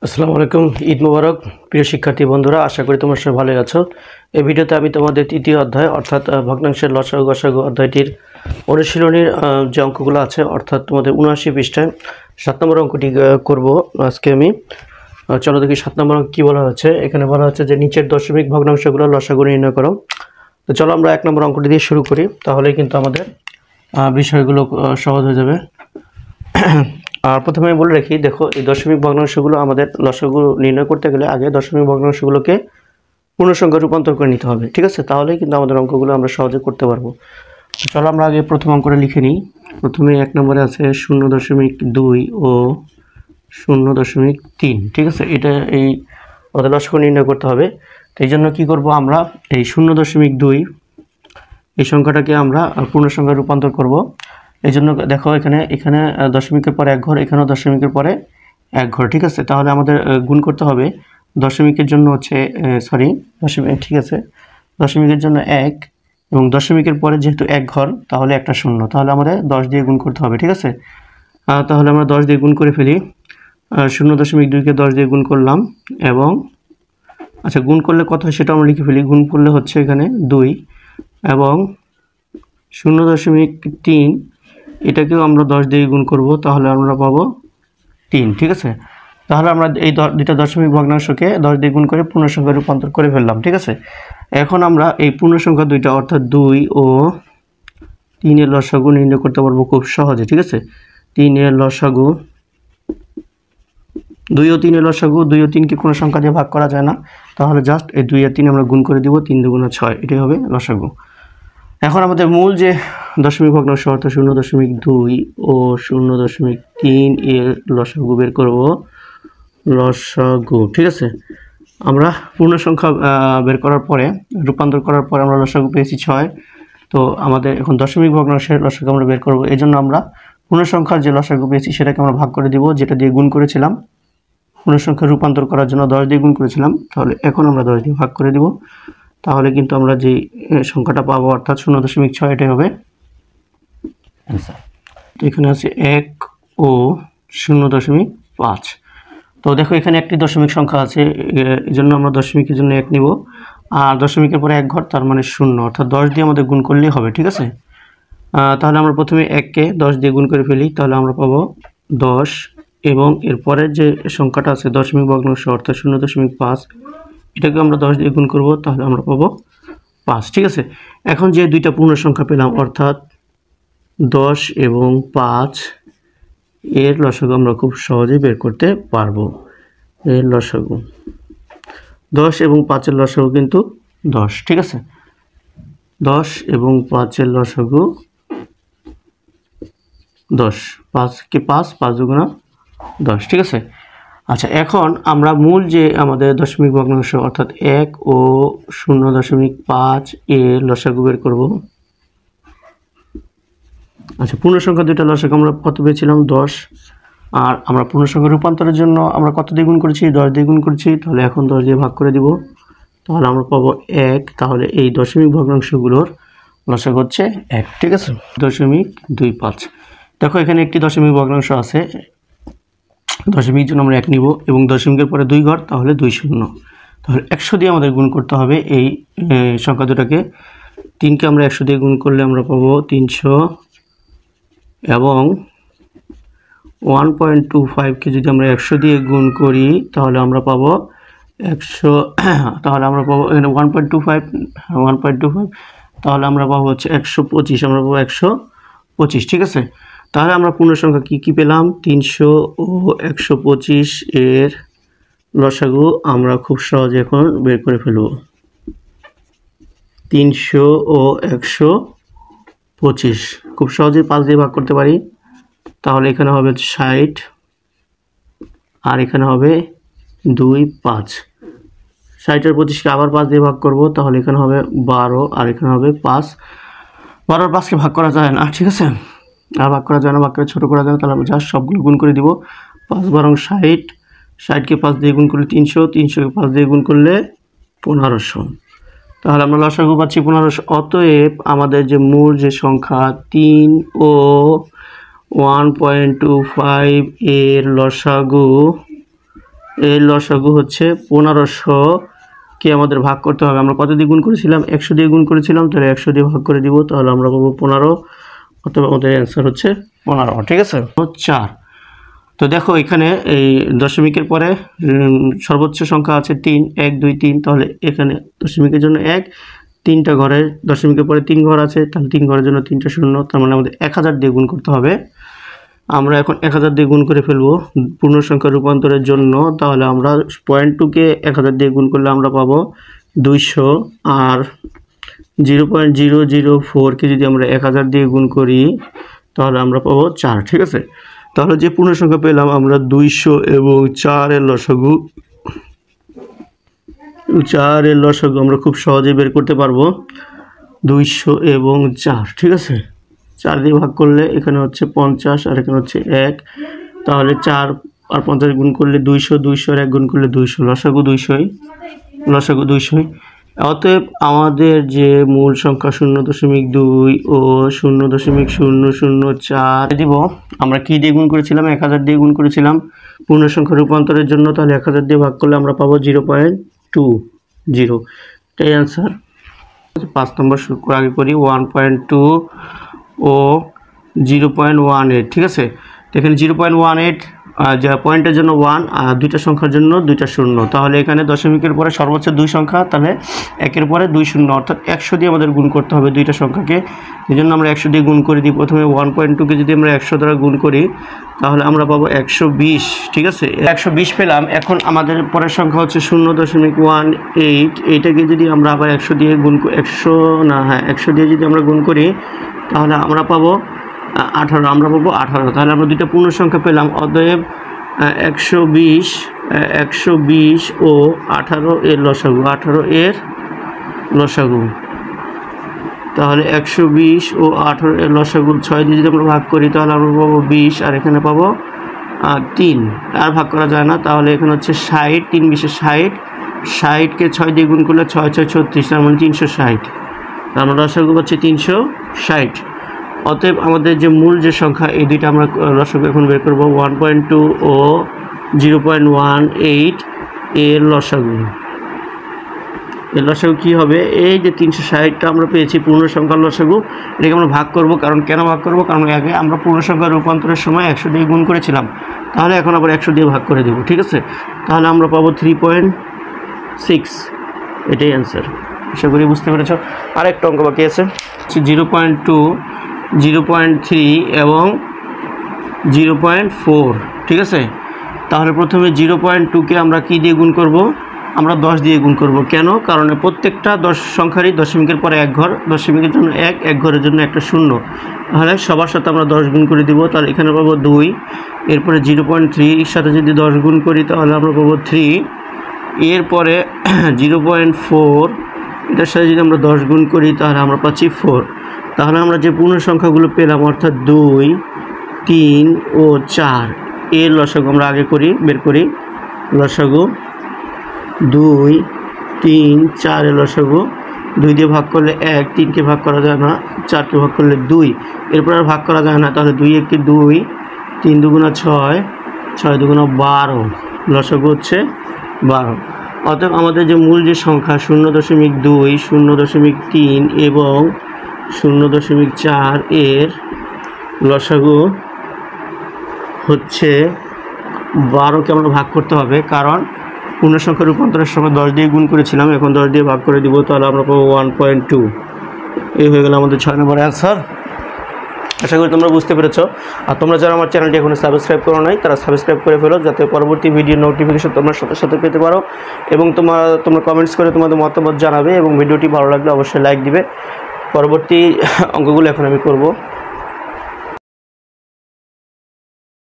আসসালামু আলাইকুম, ঈদ মোবারক প্রিয় শিক্ষার্থী বন্ধুরা। আশা করি তোমরা সবাই ভালো আছো। এই ভিডিওতে আমি তোমাদের তৃতীয় অধ্যায় অর্থাৎ ভগ্নাংশের লসাগু গসাগু অধ্যায়টির অনুশীলনীর যে অঙ্কগুলো আছে অর্থাৎ তোমাদের ৭৯ পৃষ্ঠায় ৭ নম্বর অঙ্কটি করব আজকে আমি। চলো দেখি ৭ নম্বর অঙ্ক কী বলা হচ্ছে। এখানে বলা হচ্ছে যে নিচের দশমিক ভগ্নাংশগুলো লসাগু নির্ণয় করো। তো চলো আমরা ১ নম্বর অঙ্কটি দিয়ে শুরু করি, তাহলেই কিন্তু আমাদের বিষয়গুলো সহজ হয়ে যাবে। আর প্রথমে আমি বলে রাখি, দেখো এই দশমিক ভগ্নাংশগুলো আমাদের লসাগু নির্ণয় করতে গেলে আগে দশমিক ভগ্নাংশগুলোকে পূর্ণসংখ্যায় রূপান্তর করে নিতে হবে, ঠিক আছে? তাহলেই কিন্তু আমাদের অঙ্কগুলো আমরা সহজে করতে পারবো। চলো আমরা আগে প্রথম অঙ্কটা লিখে নিই। প্রথমে ১ নম্বরে আছে ০.২ ও ০.৩, ঠিক আছে? এটা এই আমাদের লসাগু নির্ণয় করতে হবে। তো এই জন্য কী করবো, আমরা এই ০.২ এই সংখ্যাটাকে আমরা পূর্ণসংখ্যায় রূপান্তর করব। এই জন্য দেখো এখানে দশমিকের পরে ১ ঘর, এখানেও দশমিকের পরে ১ ঘর, ঠিক আছে? তাহলে আমাদের গুণ করতে হবে দশমিকের জন্য হচ্ছে দশমিক, ঠিক আছে, দশমিকের জন্য ১ এবং দশমিকের পরে যেহেতু ১ ঘর তাহলে একটা শূন্য, তাহলে আমাদের ১০ দিয়ে গুণ করতে হবে, ঠিক আছে? তাহলে আমরা ১০ দিয়ে গুণ করে ফেলি। ০.২কে ১০ দিয়ে গুণ করলাম এবং আচ্ছা গুণ করলে কত হয় সেটা আমরা লিখে ফেলি। গুণ করলে হচ্ছে এখানে ২ এবং ০.৩ এটাকেও আমরা ১০ দিয়ে গুণ করব, তাহলে আমরা পাবো ৩, ঠিক আছে? তাহলে আমরা এই দুইটা দশমিক ভগ্নাংশকে ১০ দিয়ে গুণ করে পূর্ণসংখ্যায় রূপান্তর করে ফেললাম, ঠিক আছে? এখন আমরা এই পূর্ণসংখ্যা দুইটা অর্থাৎ ২ ও ৩ এর লসাগু নির্ণয় করতে পারবো খুব সহজে, ঠিক আছে? ৩ এর লসাগু, ২ ও ৩ এর লসাগু, ২ ও ৩কে কোনো সংখ্যা দিয়ে ভাগ করা যায় না, তাহলে জাস্ট এই ২ আর ৩ আমরা গুণ করে দিব, ৩ দুগুণে ৬, এটাই হবে লসাগু। এখন আমাদের মূল যে দশমিক ভগ্নাংশ অর্থাৎ ০.২ ও ০.৩ এর লসাগু বের করব, লসাগু, ঠিক আছে? আমরা পূর্ণ সংখ্যা বের করার পরে রূপান্তর করার পরে আমরা লসাগু পেয়েছি ৬। তো আমাদের এখন দশমিক ভগ্নাংশের লসাগু আমরা বের করব। এই জন্য আমরা পূর্ণ সংখ্যার যে লসাগু পেয়েছি সেটাকে আমরা ভাগ করে দিব, যেটা দিয়ে গুণ করেছিলাম পূর্ণ সংখ্যা রূপান্তর করার জন্য ১০ দিয়ে গুণ করেছিলাম, তাহলে এখন আমরা ১০ দিয়ে ভাগ করে দিব। তাহলে কিন্তু আমরা যে সংখ্যাটা পাবো অর্থাৎ ০.৬ এটাই হবে অ্যান্সার। তো এখানে আছে ১ ও ০.৫। তো দেখো এখানে একটি দশমিক সংখ্যা আছে, এই জন্য আমরা দশমিকের জন্য ১ নিব, আর দশমিকের পরে ১ ঘর তার মানে ০, অর্থাৎ ১০ দিয়ে আমাদের গুণ করলেই হবে, ঠিক আছে? তাহলে আমরা প্রথমে ১কে ১০ দিয়ে গুণ করে ফেলি, তাহলে আমরা পাবো ১০ এবং এরপরের যে সংখ্যাটা আছে দশমিক ভগ্নাংশ অর্থাৎ ০.৫, এটাকে আমরা ১০ দিয়ে গুণ করব, তাহলে আমরা পাবো ৫, ঠিক আছে? এখন যে দুইটা পূর্ণ সংখ্যা পেলাম অর্থাৎ ১০ এবং ৫ এর লসাগু আমরা খুব সহজেই বের করতে পারবো। এর লসাগু ১০ এবং ৫ এর লসাগু কিন্তু ১০, ঠিক আছে? ১০ এবং ৫ এর লসাগু ১০, ৫কে ৫, ৫ দুগুণা ১০, ঠিক আছে? আচ্ছা এখন আমরা মূল যে আমাদের দশমিক ভগ্নাংশ অর্থাৎ ১ ও ০.৫ এর লসাগু বের করব। আচ্ছা পূর্ণ সংখ্যা দুইটা লসাগু আমরা কত পেয়েছিলাম? ১০, আর আমরা পূর্ণ সংখ্যা রূপান্তরের জন্য আমরা কত দিয়ে গুণ করেছি? ১০ দিয়ে গুণ করেছি, তাহলে এখন ১০ দিয়ে ভাগ করে দিব, তাহলে আমরা পাবো ১। তাহলে এই দশমিক ভগ্নাংশগুলোর লসাগু হচ্ছে ১, ঠিক আছে? ০.২৫। দেখো এখানে একটি দশমিক ভগ্নাংশ আছে, দশমিক জন্য আমরা ১ নিব এবং দশমিকের পরে ২ ঘর, তাহলে ২ শূন্য, তাহলে ১০০ দিয়ে আমাদের গুণ করতে হবে এই সংখ্যা দুটাকে। ৩কে আমরা ১০০ দিয়ে গুণ করলে আমরা পাবো ৩০০ এবং 1.25কে যদি আমরা ১০০ দিয়ে গুণ করি তাহলে আমরা পাবো ১০০, তাহলে আমরা পাবো এখানে 1.25, তাহলে আমরা পাবো হচ্ছে ১২৫, আমরা পাবো ১২৫, ঠিক আছে? তাহলে আমরা পূর্ণ সংখ্যা কী পেলাম? ৩০০ ও ১২৫ এর লসাগু আমরা খুব সহজে এখন বের করে ফেলব। ৩০০ ও ১২৫ খুব সহজেই ৫ দিয়ে ভাগ করতে পারি, তাহলে এখানে হবে ৬০ আর এখানে হবে ২, ৫। ৬০ আর ২৫কে আবার ৫ দিয়ে ভাগ করব, তাহলে এখানে হবে ১২ আর এখানে হবে ৫। ১২ আর ৫কে ভাগ করা যায় না, ঠিক আছে? আর ভাগ করা যায় না, ভাগ করে ছোটো করা যায় না, তাহলে আমরা জাস্ট সবগুলো গুণ করে দিব। ৫ বারং ৬০, ৬০কে ৫ দিয়ে গুণ করলে ৩০০, ৩০০কে ৫ দিয়ে গুণ করলে ১৫০০, তাহলে আমরা লসাগু পাচ্ছি ১৫০০। অতএব আমাদের যে মূল যে সংখ্যা ৩ ও 1.25 এর লসাগু এর লসাগু হচ্ছে 1500 কে আমাদের ভাগ করতে হবে। আমরা কত দিয়ে গুণ করেছিলাম? 100 দিয়ে গুণ করেছিলাম, তাহলে 100 দিয়ে ভাগ করে দিব, তাহলে আমরা পাবো 15, অথবা আমাদের অ্যান্সার হচ্ছে 15। ঠিক আছে, 4। তো দেখো এখানে এই দশমিকের পরে সর্বোচ্চ সংখ্যা আছে 3, 1 2 3, তাহলে এখানে দশমিকের জন্য 1, 3টা ঘরে দশমিকের পরে 3 ঘর আছে, তাহলে 3 ঘরের জন্য 3টা শূন্য, তার মানে আমাদের 1000 দিয়ে গুণ করতে হবে। আমরা এখন 1000 দিয়ে গুণ করে ফেলবো পূর্ণ সংখ্যা রূপান্তরের জন্য। তাহলে আমরা 0.2কে 1000 দিয়ে গুণ করলে আমরা পাবো 200, আর 0.004কে যদি আমরা 1000 দিয়ে গুণ করি তাহলে আমরা পাবো 4। ঠিক আছে, তাহলে যে পূর্ণ সংখ্যা পেলাম আমরা 200 এবং 4 এর লসাগু, 4 এর লসাগু আমরা খুব সহজে বের করতে পারবো, 200 এবং 4। ঠিক আছে, 4 দিয়ে ভাগ করলে এখানে হচ্ছে 50 আর এখানে হচ্ছে 1, তাহলে 4 আর 50 গুণ করলে 200, 200 আর 1 গুণ করলে 200, লসাগু 200, লসাগু 200। অতএব আমাদের যে মূল সংখ্যা 0.2 ও 0.004 দিব, আমরা কি দিয়ে গুণ করেছিলাম? 1000 দিয়ে গুণ করেছিলাম পূর্ণ সংখ্যা রূপান্তরের জন্য, তাহলে 1000 দিয়ে ভাগ করলে আমরা পাবো 0.20। এটাই অ্যান্সার। 5 নম্বর আগে করি, 1.2 ও 0.18। ঠিক আছে, এখানে 0.18 যা পয়েন্টের জন্য 1 আর দুইটা সংখ্যার জন্য 2টা শূন্য, তাহলে এখানে দশমিকের পরে সর্বোচ্চ 2 সংখ্যা, তাহলে 1-এর পরে 2 শূন্য, অর্থাৎ 100 দিয়ে আমাদের গুণ করতে হবে দুইটা সংখ্যাকে। এই জন্য আমরা 100 দিয়ে গুণ করে দিই। প্রথমে 1.2কে যদি আমরা 100 দ্বারা গুণ করি তাহলে আমরা পাবো 120। ঠিক আছে, 120 পেলাম। এখন আমাদের পরের সংখ্যা হচ্ছে 0.18। এইটাকে যদি আমরা আবার 100 দিয়ে গুণ 100 দিয়ে যদি আমরা গুণ করি তাহলে আমরা পাবো 18, আমরা পাবো 18। তাহলে আমরা দুইটা পূর্ণ সংখ্যা পেলাম। অতএব 120 ও 18 এর লসাগু, 18 এর লসাগু, তাহলে 120 ও 18 এর লসাগু 6 দিয়ে যদি আমরা ভাগ করি তাহলে আমরা পাবো 20, আর এখানে পাবো 3, আর ভাগ করা যায় না, তাহলে এখানে হচ্ছে 60, 3 20 60, 60কে 6 দিয়ে গুণ করলে 6 6 36, তার মানে 360, তার মানে লসাগু পাচ্ছি 360। অতএব আমাদের যে মূল যে সংখ্যা এই দুইটা আমরা লসাগু এখন বের করবো, 1.2 ও 0.18 এর লসাগু। এর লসাগু কী হবে? এই যে 360টা আমরা পেয়েছি পূর্ণ সংখ্যার লসাগু, এটাকে আমরা ভাগ করব। কারণ কেন ভাগ করব? কারণ আগে আমরা পূর্ণ সংখ্যা রূপান্তরের সময় 100 দিয়ে গুণ করেছিলাম, তাহলে এখন আবার 100 দিয়ে ভাগ করে দেব। ঠিক আছে, তাহলে আমরা পাবো 3.6। এটাই অ্যান্সার। আশা করি বুঝতে পেরেছ। আরেকটা অঙ্ক বাকি আছে, 0.2, 0.3 এবং 0.4। ঠিক আছে, তাহলে প্রথমে 0.2কে আমরা কি দিয়ে গুণ করব? আমরা 10 দিয়ে গুণ করব। কেন? কারণ প্রত্যেকটা 10 সংখ্যারই দশমিকের পরে 1 ঘর, দশমিকের জন্য 1, 1 ঘরের জন্য একটা শূন্য, তাহলে সবার সাথে আমরা 10 গুণ করে দিব, তাহলে এখানে পাবো 2। এরপরে 0.3 এর সাথে যদি 10 গুণ করি তাহলে আমরা পাবো 3। এরপরে 0.4 এটার সাথে যদি আমরা 10 গুণ করি তাহলে আমরা পাচ্ছি 4। তাহলে আমরা যে পূর্ণ সংখ্যাগুলো পেলাম অর্থাৎ 2, 3 ও 4 এর লসাগু আমরা আগে বের করি। লসাগু 2, 3, 4 এর লসাগু 2 দিয়ে ভাগ করলে 1, 3কে ভাগ করা যায় না, 4কে ভাগ করলে 2, এরপর আর ভাগ করা যায় না, তাহলে 2 1 2, 3 2 6, 6 2 12, লসাগু হচ্ছে 12। অতএব আমাদের যে মূল যে সংখ্যা 0.2, 0.3 এবং 0.4 এর লসাগু হচ্ছে 12কে আমরা ভাগ করতে হবে, কারণ পূর্ণ সংখ্যা রূপান্তরের সময় 10 দিয়ে গুণ করেছিলাম, এখন 10 দিয়ে ভাগ করে দিব, তাহলে আমরা পাবো 1.2। এই হয়ে গেল আমাদের 6 নম্বর অ্যান্সার। আশা করি তোমরা বুঝতে পেরেছো। আর তোমরা যারা আমার চ্যানেলটি এখনো সাবস্ক্রাইব করো নাই তারা সাবস্ক্রাইব করে ফেলো, যাতে পরবর্তী ভিডিও নোটিফিকেশন তোমরা সাথে সাথে পেতে পারো। এবং তোমরা কমেন্টস করে তোমাদের মতামত জানাবে, এবং ভিডিওটি ভালো লাগলে অবশ্যই লাইক দিবে। পরবর্তী অঙ্কগুলো এখন আমি করব।